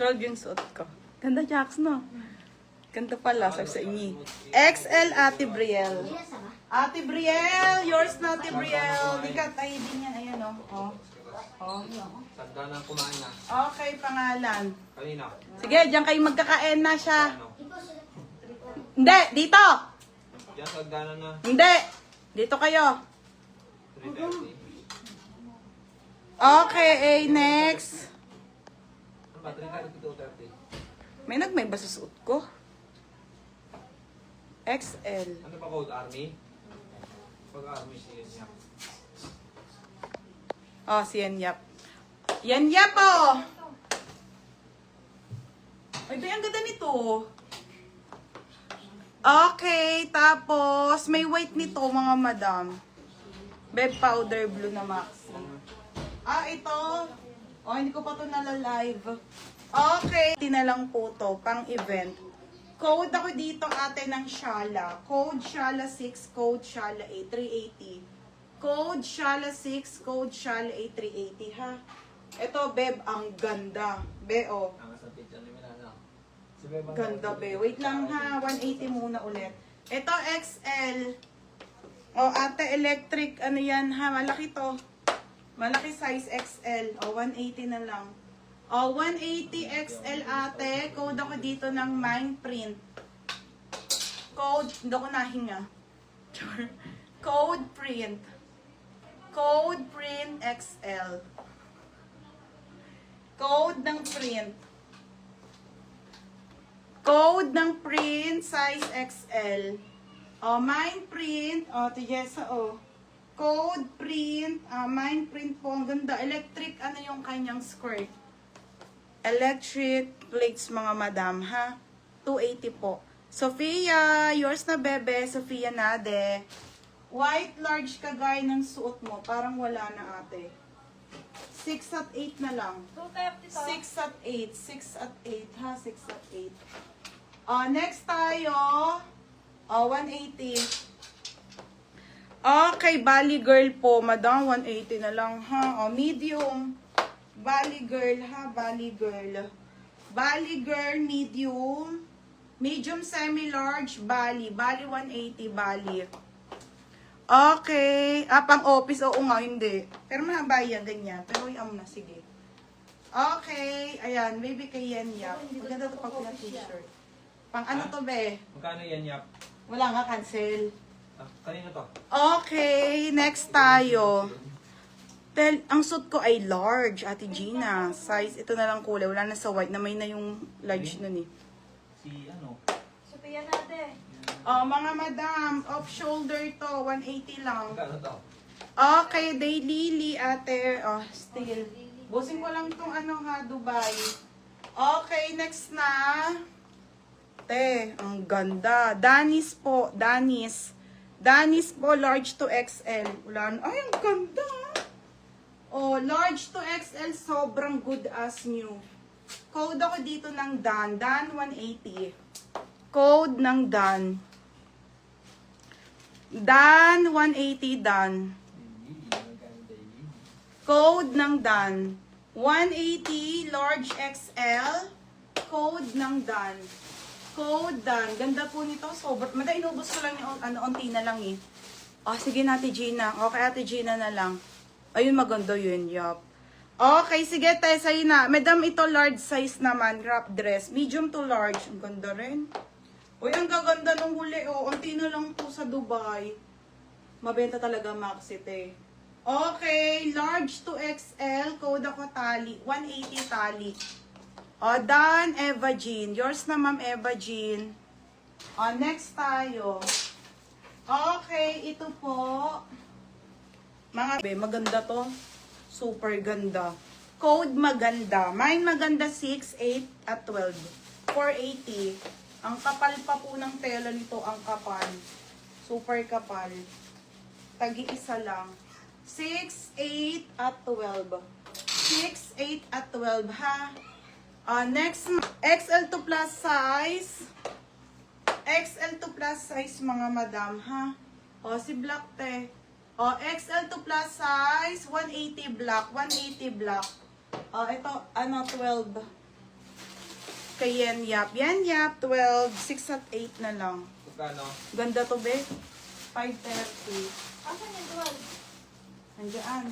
12 yung suot ko. Ganda, Jax, no? Ganda pala, sabi sa inyo. XL, Ate Brielle. Ate Brielle, yours na, Ate Brielle. Di ka tayo din yan. Ayan, oh. Oh. Tanda na kumain na. Okay, pangalan. Kanina. Sige, diyan kayo magkakain na siya. Hindi, dito. Yan, tanda na. Hindi. Dito kayo. 3:30. Okay, next. Ano ba? 3:30 to 2:30. May ba sa suot ko? XL. Ano ba code? Army? Pag Army, siya. Oh, si Yenyap. Yenyap, oh! Ay, ba, ang ganda nito. Okay, tapos, may white nito, mga madam. Beb powder blue na maxi. Ah, ito. Oh, hindi ko pa ito nala-live. Okay. Tina lang po to, pang event. Code ako dito, ate, ng Shala. Code Shala 6, code Shala 8, 380. Code Shala 6, code Shala 8, 380, ha? Ito, Beb, ang ganda. Be, oh. Ang sa picture ni Milana. Ganda, Be. Wait lang, ha? 180 muna ulit. Ito, XL. Oh, ate, electric, ano yan, ha? Malaki to. Malaki size XL. Oh, 180 na lang. Oh, 180 XL, ate. Code ako dito ng Mind Print. Code, hindi ako nahinga. Code Print. Code Print XL. Code ng print. Code ng print, size XL. Oh, Mind Print. Oh, Tijesa, oh. Code print. Mind Print po. Ang ganda. Electric, ano yung kanyang skirt. Electric plates, mga madam, ha? 280 po. Sophia, yours na, bebe. Sophia Nade. White large kagaya ng suot mo. Parang wala na, ate. 6 at 8 na lang. 6 at 8. 6 at 8, ha? 6 at 8. Next tayo. 180. Okay, Bali Girl po. Madam, 180 na lang, ha? Medium. Bali Girl, ha? Bali Girl. Bali Girl, medium. Medium, semi-large, Bali. Bali, 180, Bali. Okay. Pang office, oo nga, hindi. Pero mahaba yan, ganyan. Pero yung na, sige. Okay. Ayan, baby kay Yenyap. Maganda ito pag t-shirt. Pang ano to, be? Magkano yan, Yap? Wala nga, cancel. Kanino to? Okay, next tayo. Ang suit ko ay large, Ate Gina. Size, ito na lang kulay. Wala na sa white. Namay na yung large nun eh. Si ano? Sophia natin. Mga madam, off-shoulder to. 180 lang. Magkano to? Okay, Daylily, ate. Still. Busing ko lang tong ano ha, Dubai. Okay, next na. Te, ang ganda. Danis po, Danis. Danis po, large to XL. Ulan. Ay, ang ganda. Oh, large to XL, sobrang good as new. Code ako dito ng Dan. Dan 180. Code ng Dan. Dan 180, Dan. Code ng Dan. 180, large XL. Code ng Dan. Code Dan. Ganda po nito. Sobrang. Mada, inubos ko lang yung onti na lang eh. Sige na, Ate Gina. Okay, Ate Gina na lang. Ayun, maganda yun, yup. Okay, sige, tayo sa'yo na. Madam, ito large size naman, wrap dress. Medium to large. Ang ganda rin. Uy, ang gaganda nung huli, oh. Unti na lang po sa Dubai. Mabenta talaga, Maxit, eh. Okay, large to XL. Code ako tali. 180 tali. Dan, Eva Jean. Yours na, Ma'am Eva Jean. Next tayo. Okay, ito po. Maganda to. Super ganda. Code maganda. Mine maganda 6, 8, at 12. 480. Ang kapal pa po ng tela nito, ang kapal. Super kapal. Tagi-isa lang. 6, 8, at 12. 6, 8, at 12, ha? Next, XL to plus size. XL to plus size, mga madam, ha? Si black, te. XL to plus size, 180 black, 180 black. Ito, 12. Kay Yen Yap. Yen Yap, 12. 6 at 8 na lang. Magkano? Ganda to, be. 5.30. Asan yung 12? Nandiyan.